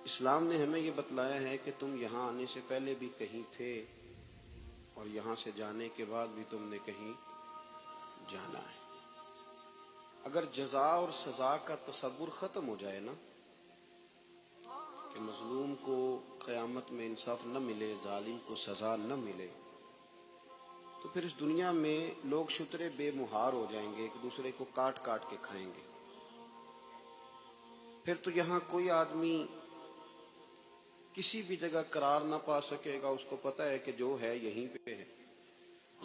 اسلام نے ہمیں یہ بتلایا ہے کہ تم یہاں آنے سے پہلے بھی کہیں تھے اور یہاں سے جانے کے بعد بھی تم نے کہیں جانا ہے۔ اگر جزا اور سزا کا تصور ختم ہو جائے نا، کہ مظلوم کو قیامت میں انصاف نہ ملے، ظالم کو سزا نہ ملے، تو پھر اس دنیا میں لوگ شترے بے مہار ہو جائیں گے، ایک دوسرے کو کاٹ کاٹ کے کھائیں گے۔ پھر تو یہاں کوئی آدمی کسی بھی جگہ قرار نہ پا سکے گا، اس کو پتہ ہے کہ جو ہے یہیں پہ ہے،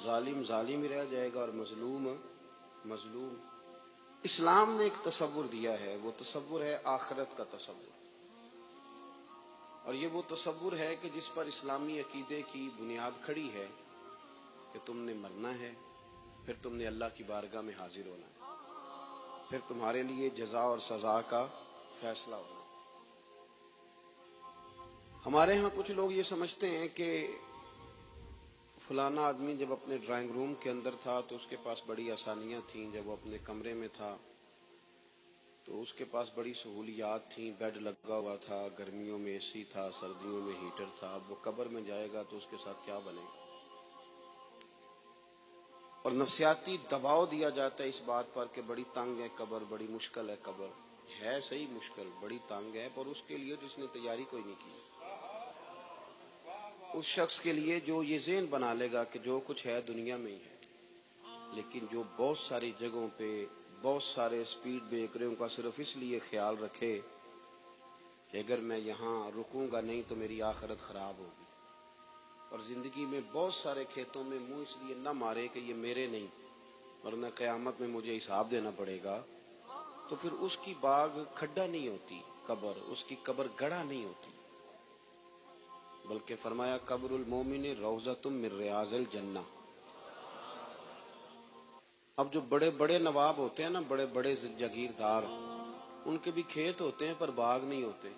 ظالم ظالم ہی رہ جائے گا اور مظلوم مظلوم۔ اسلام نے ایک تصور دیا ہے، وہ تصور ہے آخرت کا تصور، اور یہ وہ تصور ہے کہ جس پر اسلامی عقیدے کی بنیاد کھڑی ہے کہ تم نے مرنا ہے، پھر تم نے اللہ کی بارگاہ میں حاضر ہونا ہے، پھر تمہارے لیے جزا اور سزا کا فیصلہ ہونا۔ ہمارے ہاں کچھ لوگ یہ سمجھتے ہیں کہ فلانا آدمی جب اپنے ڈرائنگ روم کے اندر تھا تو اس کے پاس بڑی آسانیاں تھیں، جب وہ اپنے کمرے میں تھا تو اس کے پاس بڑی سہولیات تھیں، بیڈ لگا ہوا تھا، گرمیوں میں اے سی تھا، سردیوں میں ہیٹر تھا۔ اب وہ قبر میں جائے گا تو اس کے ساتھ کیا بنے گا؟ اور نفسیاتی دباؤ دیا جاتا ہے اس بات پر کہ بڑی تنگ ہے قبر، بڑی مشکل ہے قبر۔ ہے صحیح مشکل، بڑی تنگ ہے، پر اس کے لیے جس نے تیاری کوئی نہیں کی، اس شخص کے لیے جو یہ ذہن بنا لے گا کہ جو کچھ ہے دنیا میں ہی ہے، لیکن جو بہت ساری جگہوں پہ بہت سارے سپیڈ بریکروں کا صرف اس لیے خیال رکھے کہ اگر میں یہاں رکوں گا نہیں تو میری آخرت خراب ہوگی، اور زندگی میں بہت سارے کھیتوں میں منہ اس لیے نہ مارے کہ یہ میرے نہیں ورنہ قیامت میں مجھے حساب دینا پڑے گا، تو پھر اس کی باغ کھڈا نہیں ہوتی قبر، اس کی قبر گڑھا نہیں ہوتی، بلکہ فرمایا قبر المومن روضۃ من ریاض الجنہ۔ اب جو بڑے بڑے نواب ہوتے ہیں نا، بڑے بڑے جاگیردار، ان کے بھی کھیت ہوتے ہیں پر باغ نہیں ہوتے،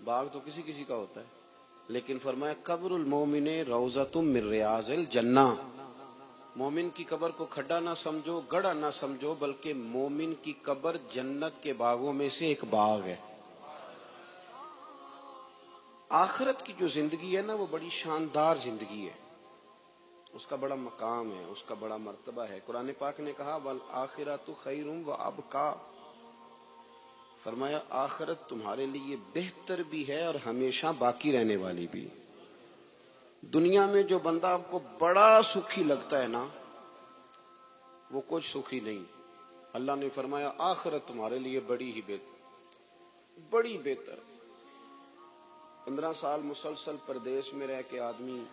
باغ تو کسی کسی کا ہوتا ہے، لیکن فرمایا قبر المومن روضۃ من ریاض الجنہ۔ مومن کی قبر کو کھڈا نہ سمجھو، گڑھا نہ سمجھو، بلکہ مومن کی قبر جنت کے باغوں میں سے ایک باغ ہے۔ آخرت کی جو زندگی ہے نا، وہ بڑی شاندار زندگی ہے، اس کا بڑا مقام ہے، اس کا بڑا مرتبہ ہے۔ قرآن پاک نے کہا وَالْآخِرَةُ خَيْرٌ وَأَبْقَىٰ، فرمایا آخرت تمہارے لیے بہتر بھی ہے اور ہمیشہ باقی رہنے والی بھی۔ دنیا میں جو بندہ آپ کو بڑا سکھی لگتا ہے نا، وہ کچھ سکھی نہیں۔ اللہ نے فرمایا آخرت تمہارے لیے بڑی ہی بہتر، بڑی بہتر۔ 15 سال مسلسل پردیس میں رہ کے آدمی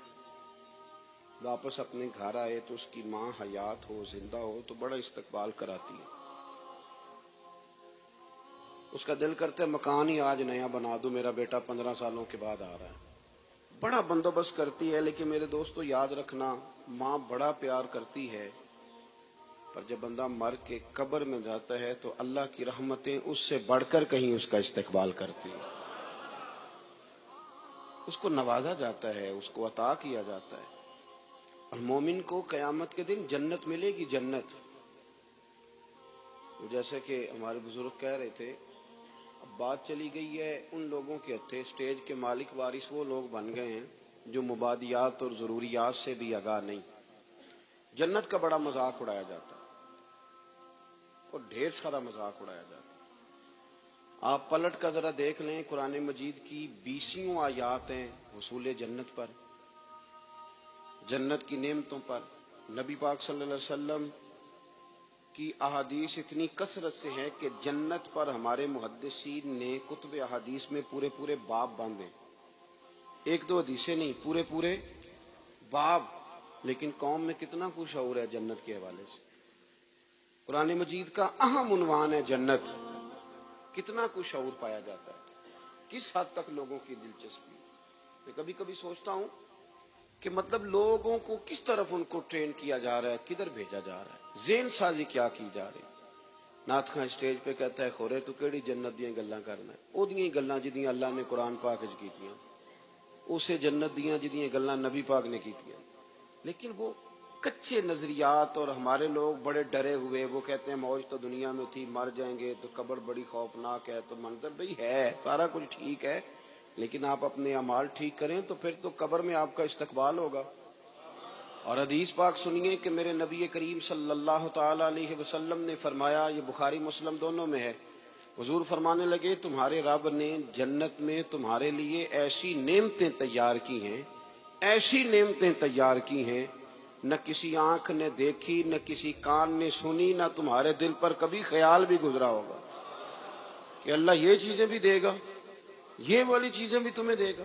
واپس اپنے گھر آئے تو اس کی ماں حیات ہو، زندہ ہو، تو بڑا استقبال کراتی ہے، اس کا دل کرتا ہے مکان ہی آج نیا بنا دو، میرا بیٹا 15 سالوں کے بعد آ رہا ہے، بڑا بندوبست کرتی ہے۔ لیکن میرے دوستو یاد رکھنا، ماں بڑا پیار کرتی ہے، پر جب بندہ مر کے قبر میں جاتا ہے تو اللہ کی رحمتیں اس سے بڑھ کر کہیں اس کا استقبال کرتی ہیں، اس کو نوازا جاتا ہے، اس کو عطا کیا جاتا ہے۔ اور مومن کو قیامت کے دن جنت ملے گی، جنت۔ جیسے کہ ہمارے بزرگ کہہ رہے تھے، اب بات چلی گئی ہے ان لوگوں کے ہتھے، اسٹیج کے مالک وارث وہ لوگ بن گئے ہیں جو مبادیات اور ضروریات سے بھی آگاہ نہیں۔ جنت کا بڑا مذاق اڑایا جاتا ہے اور ڈھیر سارا مذاق اڑایا جاتا ہے۔ آپ پلٹ کا ذرا دیکھ لیں، قرآن مجید کی 20 آیات ہیں حصول جنت پر، جنت کی نعمتوں پر۔ نبی پاک صلی اللہ علیہ وسلم کی احادیث اتنی کثرت سے ہے کہ جنت پر ہمارے محدثین نے کتب احادیث میں پورے پورے باب باندھے، ایک دو حدیثیں نہیں، پورے پورے باب۔ لیکن قوم میں کتنا کچھ شعور ہے جنت کے حوالے سے؟ قرآن مجید کا اہم عنوان ہے جنت، کتنا کچھ شعور پایا جاتا ہے، کس حد تک لوگوں کی دلچسپی۔ میں کبھی کبھی سوچتا ہوں کہ مطلب لوگوں کو کس طرف ان کو ٹرین کیا جا رہا ہے، کدھر بھیجا جا رہا ہے، ذہن سازی کیا کی جا رہی ہے۔ نعت خواں اسٹیج پہ کہتا ہے خورے تو کیڑی جنت دیاں گلاں کرنا ہے، او دیاں گلاں جدیاں اللہ نے قرآن پاک وچ کیتیاں، اسے جنت دیاں جدیاں گلاں نبی پاک نے کیتیاں۔ لیکن وہ کچے نظریات، اور ہمارے لوگ بڑے ڈرے ہوئے، وہ کہتے ہیں موج تو دنیا میں تھی، مر جائیں گے تو قبر بڑی خوفناک ہے، تو منظر بھئی ہے سارا کچھ ٹھیک ہے، لیکن آپ اپنے اعمال ٹھیک کریں تو پھر تو قبر میں آپ کا استقبال ہوگا۔ اور حدیث پاک سنیے کہ میرے نبی کریم صلی اللہ تعالی علیہ وسلم نے فرمایا، یہ بخاری مسلم دونوں میں ہے، حضور فرمانے لگے تمہارے رب نے جنت میں تمہارے لیے ایسی نعمتیں تیار کی ہیں، ایسی نعمتیں تیار کی ہیں، نہ کسی آنکھ نے دیکھی، نہ کسی کان نے سنی، نہ تمہارے دل پر کبھی خیال بھی گزرا ہوگا کہ اللہ یہ چیزیں بھی دے گا، یہ والی چیزیں بھی تمہیں دے گا۔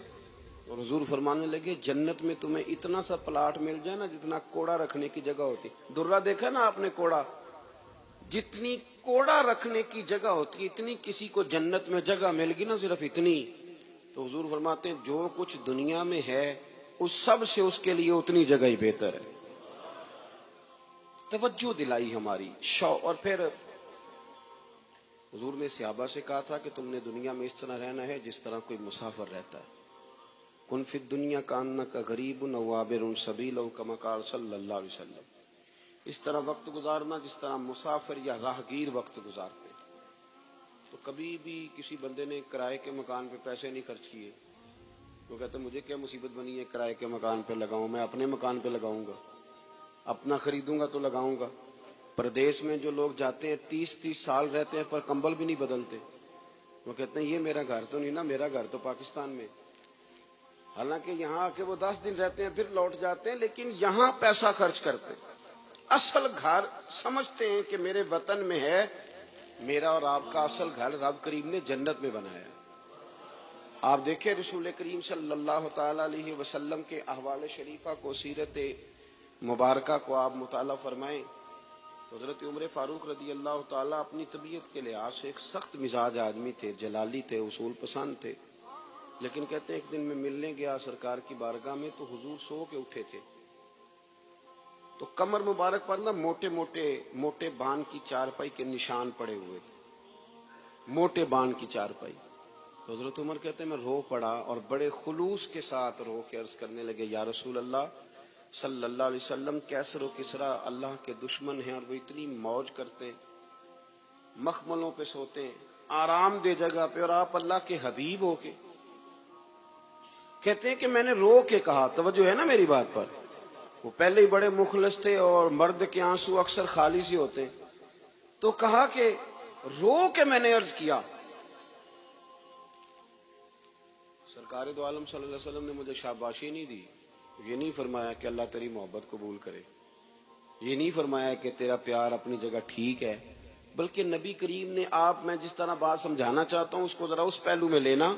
اور حضور فرمانے لگے جنت میں تمہیں اتنا سا پلاٹ مل جائے نا جتنا کوڑا رکھنے کی جگہ ہوتی، درہ دیکھا نا آپ نے کوڑا، جتنی کوڑا رکھنے کی جگہ ہوتی ہے اتنی کسی کو جنت میں جگہ مل گی نا، صرف اتنی، تو حضور فرماتے ہیں جو کچھ دنیا میں ہے اس سب سے اس کے لیے اتنی جگہ ہی بہتر ہے۔ توجہ دلائی ہماری شوق۔ اور پھر حضور نے صحابہ سے کہا تھا کہ تم نے دنیا میں اس طرح رہنا ہے جس طرح کوئی مسافر رہتا ہے، کن فی الدنیا کانک غریب او عابر سبیل او کما قال صلی اللہ علیہ وسلم، اس طرح وقت گزارنا جس طرح مسافر یا راہگیر وقت گزارتے ہیں۔ تو کبھی بھی کسی بندے نے کرائے کے مکان پہ پیسے نہیں خرچ کیے، وہ کہتے مجھے کیا مصیبت بنی ہے کرائے کے مکان پہ لگاؤں، میں اپنے مکان پہ لگاؤں گا، اپنا خریدوں گا تو لگاؤں گا۔ پردیس میں جو لوگ جاتے ہیں 30 سال رہتے ہیں پر کمبل بھی نہیں بدلتے، وہ کہتے ہیں یہ میرا گھر تو نہیں نا، میرا گھر تو پاکستان میں، حالانکہ یہاں آ کے وہ 10 دن رہتے ہیں پھر لوٹ جاتے ہیں، لیکن یہاں پیسہ خرچ کرتے ہیں۔ اصل گھر سمجھتے ہیں کہ میرے وطن میں ہے، میرا اور آپ کا اصل گھر رب کریم نے جنت میں بنایا ہے۔ آپ دیکھیں رسول کریم صلی اللہ تعالی علیہ وسلم کے احوال شریفہ کو، سیرت مبارکہ کو آپ مطالعہ فرمائیں تو حضرت عمر فاروق رضی اللہ تعالیٰ اپنی طبیعت کے لحاظ سے ایک سخت مزاج آدمی تھے، جلالی تھے، اصول پسند تھے، لیکن کہتے ہیں ایک دن میں ملنے گیا سرکار کی بارگاہ میں تو حضور سو کے اٹھے تھے، تو کمر مبارک پر نا موٹے بان کی چارپائی کے نشان پڑے ہوئے تھے، موٹے بان کی چارپائی۔ تو حضرت عمر کہتے ہیں میں رو پڑا اور بڑے خلوص کے ساتھ رو کے عرض کرنے لگے یا رسول اللہ صلی اللہ علیہ وسلم، کیسر و کسریٰ اللہ کے دشمن ہیں اور وہ اتنی موج کرتے ہیں، مخملوں پہ سوتے ہیں، آرام دہ جگہ پہ، اور آپ اللہ کے حبیب ہو کے کہتے ہیں کہ میں نے رو کے کہا، توجہ ہے نا میری بات پر، وہ پہلے ہی بڑے مخلص تھے اور مرد کے آنسو اکثر خالص ہی ہوتے ہیں، تو کہا کہ رو کے میں نے عرض کیا، سرکار دو عالم صلی اللہ علیہ وسلم نے مجھے شاباشی نہیں دی، یہ نہیں فرمایا کہ اللہ تیری محبت قبول کرے، یہ نہیں فرمایا کہ تیرا پیار اپنی جگہ ٹھیک ہے، بلکہ نبی کریم نے آپ میں جس طرح بات سمجھانا چاہتا ہوں اس کو ذرا اس پہلو میں لینا،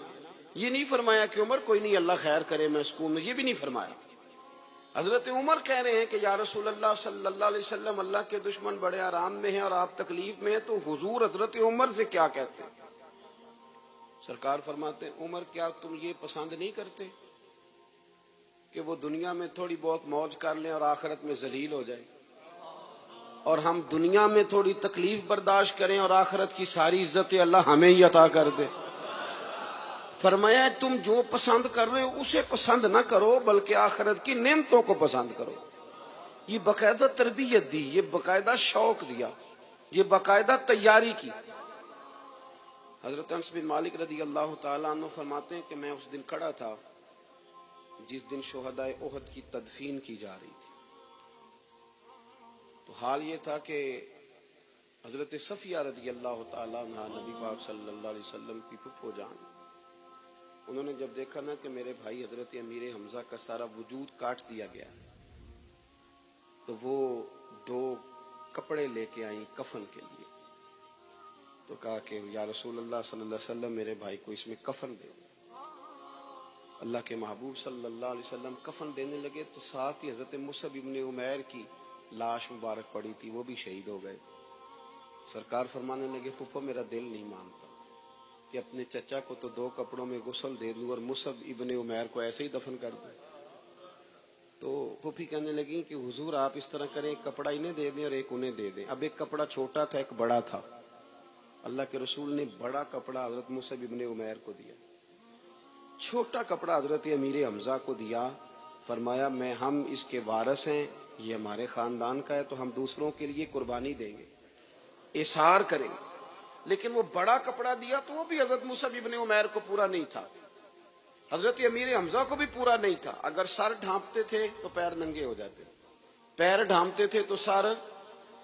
یہ نہیں فرمایا کہ عمر کوئی نہیں اللہ خیر کرے میں سکون میں، یہ بھی نہیں فرمایا۔ حضرت عمر کہہ رہے ہیں کہ یا رسول اللہ صلی اللہ علیہ وسلم اللہ کے دشمن بڑے آرام میں ہیں اور آپ تکلیف میں ہیں، تو حضور حضرت عمر سے کیا کہتے ہیں؟ سرکار فرماتے ہیں عمر کیا تم یہ پسند نہیں کرتے کہ وہ دنیا میں تھوڑی بہت موج کر لیں اور آخرت میں ذلیل ہو جائیں، اور ہم دنیا میں تھوڑی تکلیف برداشت کریں اور آخرت کی ساری عزت اللہ ہمیں ہی عطا کر دے؟ فرمایا تم جو پسند کر رہے ہو اسے پسند نہ کرو بلکہ آخرت کی نعمتوں کو پسند کرو۔ یہ باقاعدہ تربیت دی، یہ باقاعدہ شوق دیا، یہ باقاعدہ تیاری کی۔ حضرت انس بن مالک رضی اللہ تعالیٰ عنہ فرماتے ہیں کہ میں اس دن کھڑا تھا جس دن شہدائے احد کی تدفین کی جا رہی تھی، تو حال یہ تھا کہ حضرت صفیہ رضی اللہ تعالیٰ عنہ نبی پاک صلی اللہ علیہ وسلم کی پھپھو جان، انہوں نے جب دیکھا نا کہ میرے بھائی حضرت امیر حمزہ کا سارا وجود کاٹ دیا گیا، تو وہ 2 کپڑے لے کے آئیں کفن کے لیے، تو کہا کہ یا رسول اللہ صلی اللہ علیہ وسلم میرے بھائی کو اس میں کفن دے۔ اللہ کے محبوب صلی اللہ علیہ وسلم کفن دینے لگے تو ساتھ ہی حضرت مصعب ابن عمیر کی لاش مبارک پڑی تھی، وہ بھی شہید ہو گئے۔ سرکار فرمانے لگے پھپھو میرا دل نہیں مانتا کہ اپنے چچا کو تو 2 کپڑوں میں غسل دے دوں اور مصعب ابن عمیر کو ایسے ہی دفن کر دوں۔ تو پھوپھی کہنے لگی کہ حضور آپ اس طرح کریں، ایک کپڑا انہیں دے دیں اور ایک انہیں دے دیں۔ اب ایک کپڑا چھوٹا تھا ایک بڑا تھا، اللہ کے رسول نے بڑا کپڑا حضرت مصعب ابن عمیر کو دیا، چھوٹا کپڑا حضرت امیر حمزہ کو دیا۔ فرمایا میں ہم اس کے وارث ہیں، یہ ہمارے خاندان کا ہے، تو ہم دوسروں کے لیے قربانی دیں گے، اظہار کریں گے۔ لیکن وہ بڑا کپڑا دیا تو وہ بھی حضرت مصعب ابن عمیر کو پورا نہیں تھا، حضرت امیر حمزہ کو بھی پورا نہیں تھا۔ اگر سر ڈھانپتے تھے تو پیر ننگے ہو جاتے، پیر ڈھانپتے تھے تو سر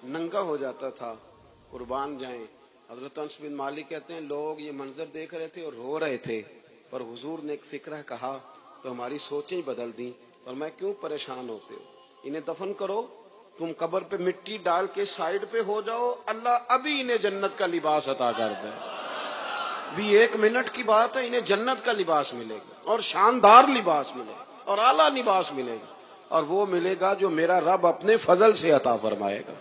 ننگا ہو جاتا تھا۔ قربان جائیں۔ حضرت انس بن مالک کہتے ہیں لوگ یہ منظر دیکھ رہے تھے اور رو رہے تھے، پر حضور نے ایک فکرہ کہا تو ہماری سوچیں بدل دیں، اور میں کیوں پریشان ہوتے ہو، انہیں دفن کرو، تم قبر پہ مٹی ڈال کے سائیڈ پہ ہو جاؤ، اللہ ابھی انہیں جنت کا لباس عطا کر دے۔ بھی 1 منٹ کی بات ہے، انہیں جنت کا لباس ملے گا، اور شاندار لباس ملے گا، اور اعلیٰ لباس ملے گا، اور وہ ملے گا جو میرا رب اپنے فضل سے عطا فرمائے گا۔